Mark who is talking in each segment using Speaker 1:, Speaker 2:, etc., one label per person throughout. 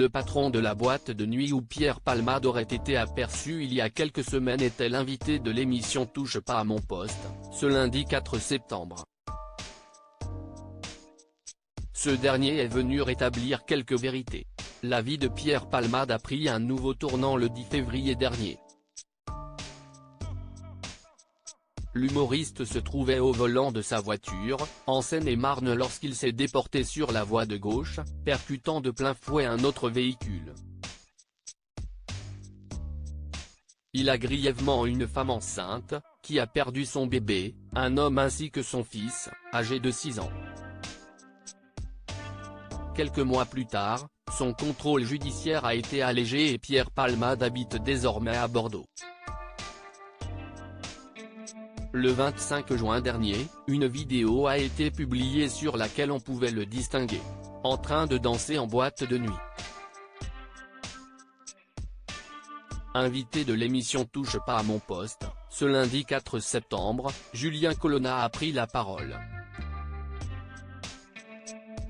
Speaker 1: Le patron de la boîte de nuit où Pierre Palmade aurait été aperçu il y a quelques semaines était l'invité de l'émission Touche pas à mon poste, ce lundi 4 septembre. Ce dernier est venu rétablir quelques vérités. La vie de Pierre Palmade a pris un nouveau tournant le 10 février dernier. L'humoriste se trouvait au volant de sa voiture, en Seine-et-Marne lorsqu'il s'est déporté sur la voie de gauche, percutant de plein fouet un autre véhicule. Il a grièvement une femme enceinte, qui a perdu son bébé, un homme ainsi que son fils, âgé de 6 ans. Quelques mois plus tard, son contrôle judiciaire a été allégé et Pierre Palmade habite désormais à Bordeaux. Le 25 juin dernier, une vidéo a été publiée sur laquelle on pouvait le distinguer, en train de danser en boîte de nuit. Invité de l'émission Touche pas à mon poste, ce lundi 4 septembre, Julien Colonna a pris la parole.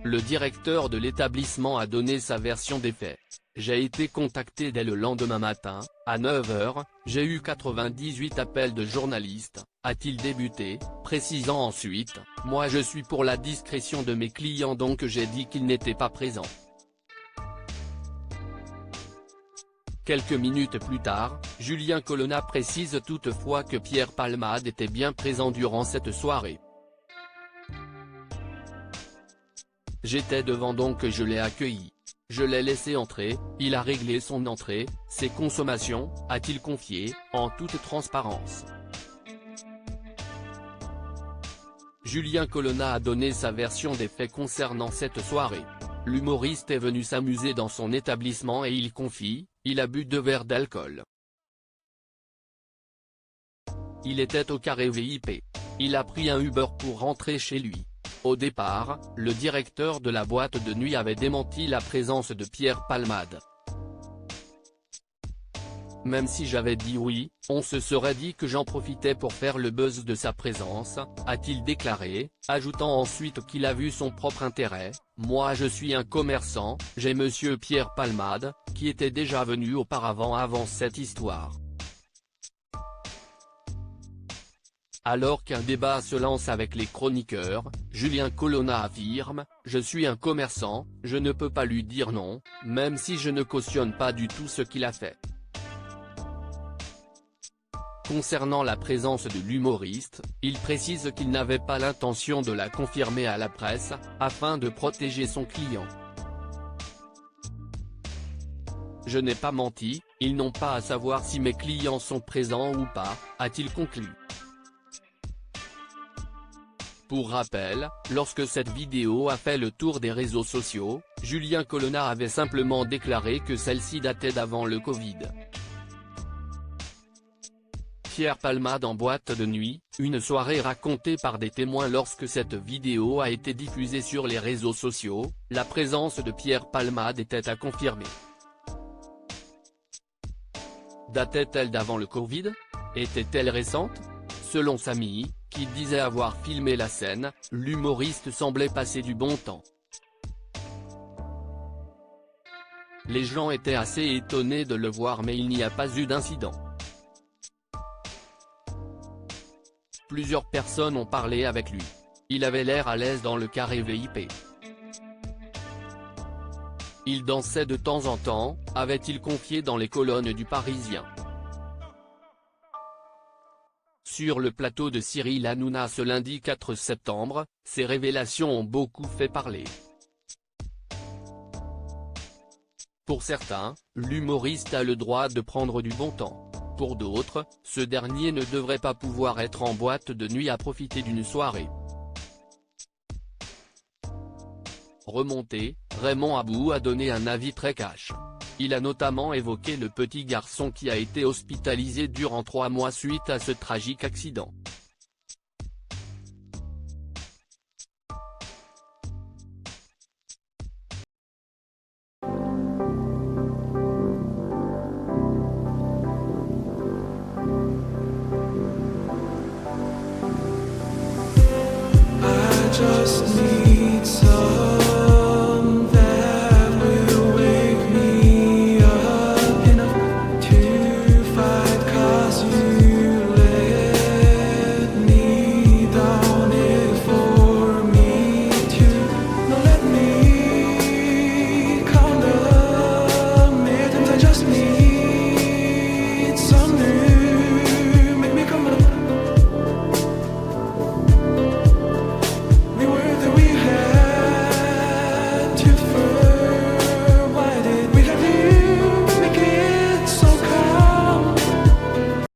Speaker 1: Le directeur de l'établissement a donné sa version des faits. J'ai été contacté dès le lendemain matin, à 9 h, j'ai eu 98 appels de journalistes, a-t-il débuté, précisant ensuite, moi je suis pour la discrétion de mes clients donc j'ai dit qu'ils n'étaient pas présents. Quelques minutes plus tard, Julien Colonna précise toutefois que Pierre Palmade était bien présent durant cette soirée. J'étais devant donc je l'ai accueilli. Je l'ai laissé entrer, il a réglé son entrée, ses consommations, a-t-il confié, en toute transparence. Julien Colonna a donné sa version des faits concernant cette soirée. L'humoriste est venu s'amuser dans son établissement et il confie, il a bu 2 verres d'alcool. Il était au carré VIP. Il a pris un Uber pour rentrer chez lui. Au départ, le directeur de la boîte de nuit avait démenti la présence de Pierre Palmade. Même si j'avais dit oui, on se serait dit que j'en profitais pour faire le buzz de sa présence, a-t-il déclaré, ajoutant ensuite qu'il a vu son propre intérêt. Moi je suis un commerçant, j'ai monsieur Pierre Palmade, qui était déjà venu auparavant avant cette histoire. Alors qu'un débat se lance avec les chroniqueurs, Julien Colonna affirme « Je suis un commerçant, je ne peux pas lui dire non, même si je ne cautionne pas du tout ce qu'il a fait ». Concernant la présence de l'humoriste, il précise qu'il n'avait pas l'intention de la confirmer à la presse, afin de protéger son client. Je n'ai pas menti, ils n'ont pas à savoir si mes clients sont présents ou pas, a-t-il conclu. Pour rappel, lorsque cette vidéo a fait le tour des réseaux sociaux, Julien Colonna avait simplement déclaré que celle-ci datait d'avant le Covid. Pierre Palmade en boîte de nuit, une soirée racontée par des témoins lorsque cette vidéo a été diffusée sur les réseaux sociaux, la présence de Pierre Palmade était à confirmer. Datait-elle d'avant le Covid? Était-elle récente? Selon Samy, qui disait avoir filmé la scène, l'humoriste semblait passer du bon temps. Les gens étaient assez étonnés de le voir mais il n'y a pas eu d'incident. Plusieurs personnes ont parlé avec lui. Il avait l'air à l'aise dans le carré VIP. Il dansait de temps en temps, avait-il confié dans les colonnes du Parisien. Sur le plateau de Cyril Hanouna ce lundi 4 septembre, ces révélations ont beaucoup fait parler. Pour certains, l'humoriste a le droit de prendre du bon temps. Pour d'autres, ce dernier ne devrait pas pouvoir être en boîte de nuit à profiter d'une soirée. Remonté, Raymond Abou a donné un avis très cash. Il a notamment évoqué le petit garçon qui a été hospitalisé durant 3 mois suite à ce tragique accident.
Speaker 2: I just need